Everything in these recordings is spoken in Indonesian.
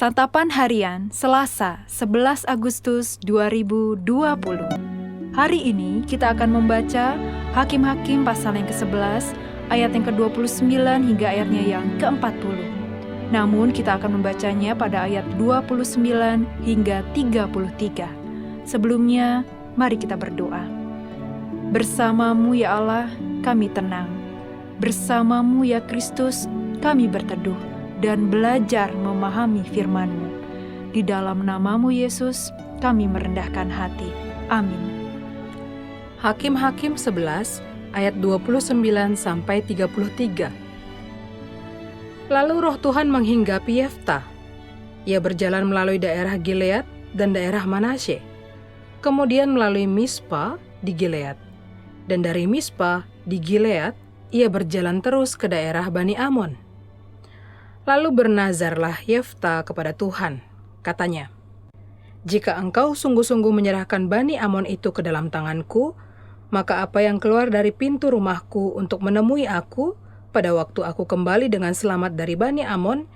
Santapan Harian Selasa 11 Agustus 2020. Hari ini kita akan membaca Hakim-Hakim pasal yang ke-11 ayat yang ke-29 hingga ayatnya yang ke-40. Namun kita akan membacanya pada ayat 29 hingga 33. Sebelumnya, mari kita berdoa. Bersama-Mu ya Allah, kami tenang. Bersama-Mu ya Kristus, kami berteduh dan belajar memahami firman-Mu. Di dalam nama-Mu Yesus, kami merendahkan hati. Amin. Hakim-Hakim 11 ayat 29-33. Lalu roh Tuhan menghinggapi Yeftah. Ia berjalan melalui daerah Gilead dan daerah Manasye, kemudian melalui Mispa di Gilead. Dan dari Mispa di Gilead, ia berjalan terus ke daerah Bani Amon. Lalu bernazarlah Yeftah kepada Tuhan, katanya, "Jika engkau sungguh-sungguh menyerahkan Bani Amon itu ke dalam tanganku, maka apa yang keluar dari pintu rumahku untuk menemui aku pada waktu aku kembali dengan selamat dari Bani Amon,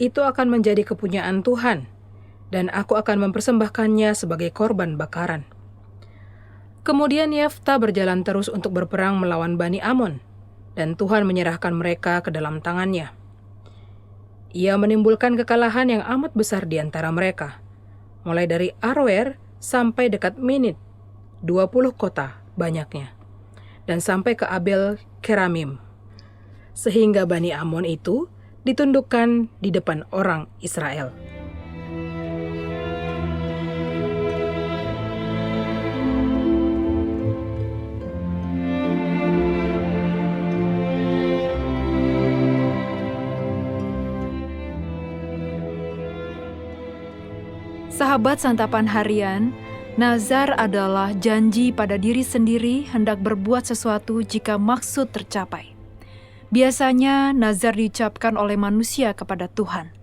itu akan menjadi kepunyaan Tuhan, dan aku akan mempersembahkannya sebagai korban bakaran." Kemudian Yeftah berjalan terus untuk berperang melawan Bani Amon, dan Tuhan menyerahkan mereka ke dalam tangannya. Ia menimbulkan kekalahan yang amat besar di antara mereka, mulai dari Aroer sampai dekat Minit, 20 kota banyaknya, dan sampai ke Abel Keramim, sehingga Bani Amon itu ditundukkan di depan orang Israel. Sahabat Santapan Harian, nazar adalah janji pada diri sendiri hendak berbuat sesuatu jika maksud tercapai. Biasanya nazar diucapkan oleh manusia kepada Tuhan.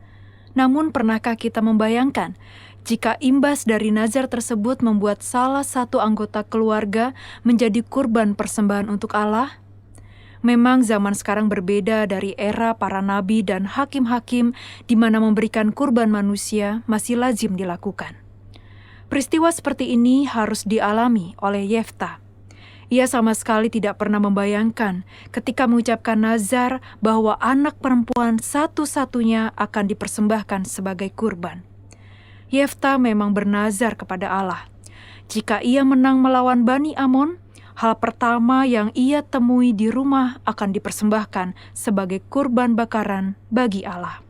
Namun pernahkah kita membayangkan jika imbas dari nazar tersebut membuat salah satu anggota keluarga menjadi kurban persembahan untuk Allah? Memang zaman sekarang berbeda dari era para nabi dan hakim-hakim di mana memberikan kurban manusia masih lazim dilakukan. Peristiwa seperti ini harus dialami oleh Yeftah. Ia sama sekali tidak pernah membayangkan ketika mengucapkan nazar bahwa anak perempuan satu-satunya akan dipersembahkan sebagai kurban. Yeftah memang bernazar kepada Allah. Jika ia menang melawan Bani Amon, hal pertama yang ia temui di rumah akan dipersembahkan sebagai kurban bakaran bagi Allah.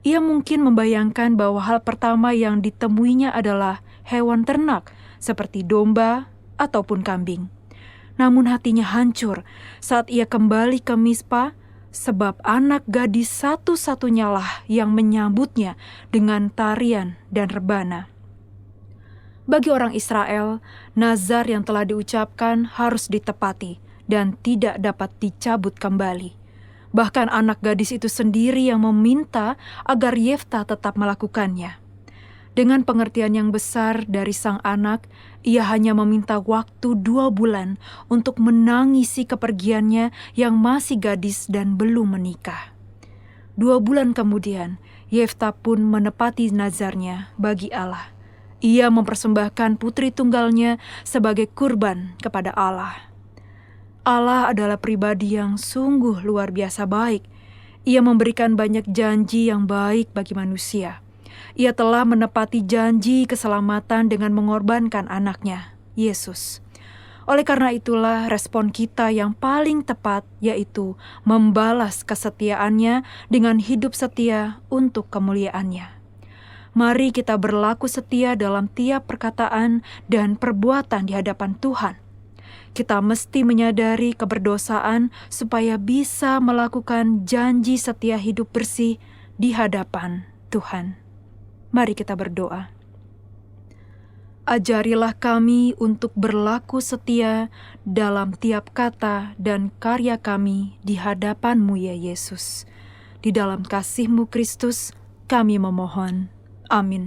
Ia mungkin membayangkan bahwa hal pertama yang ditemuinya adalah hewan ternak seperti domba ataupun kambing. Namun hatinya hancur saat ia kembali ke Mispa, sebab anak gadis satu-satunya lah yang menyambutnya dengan tarian dan rebana. Bagi orang Israel, nazar yang telah diucapkan harus ditepati dan tidak dapat dicabut kembali. Bahkan anak gadis itu sendiri yang meminta agar Yeftah tetap melakukannya. Dengan pengertian yang besar dari sang anak, ia hanya meminta waktu 2 bulan untuk menangisi kepergiannya yang masih gadis dan belum menikah. 2 bulan kemudian, Yeftah pun menepati nazarnya bagi Allah. Ia mempersembahkan putri tunggalnya sebagai kurban kepada Allah. Allah adalah pribadi yang sungguh luar biasa baik. Ia memberikan banyak janji yang baik bagi manusia. Ia telah menepati janji keselamatan dengan mengorbankan anaknya, Yesus. Oleh karena itulah respon kita yang paling tepat yaitu membalas kesetiaannya dengan hidup setia untuk kemuliaannya. Mari kita berlaku setia dalam tiap perkataan dan perbuatan di hadapan Tuhan. Kita mesti menyadari keberdosaan supaya bisa melakukan janji setia hidup bersih di hadapan Tuhan. Mari kita berdoa. Ajarilah kami untuk berlaku setia dalam tiap kata dan karya kami di hadapan-Mu ya Yesus. Di dalam kasih-Mu Kristus, kami memohon. Amin.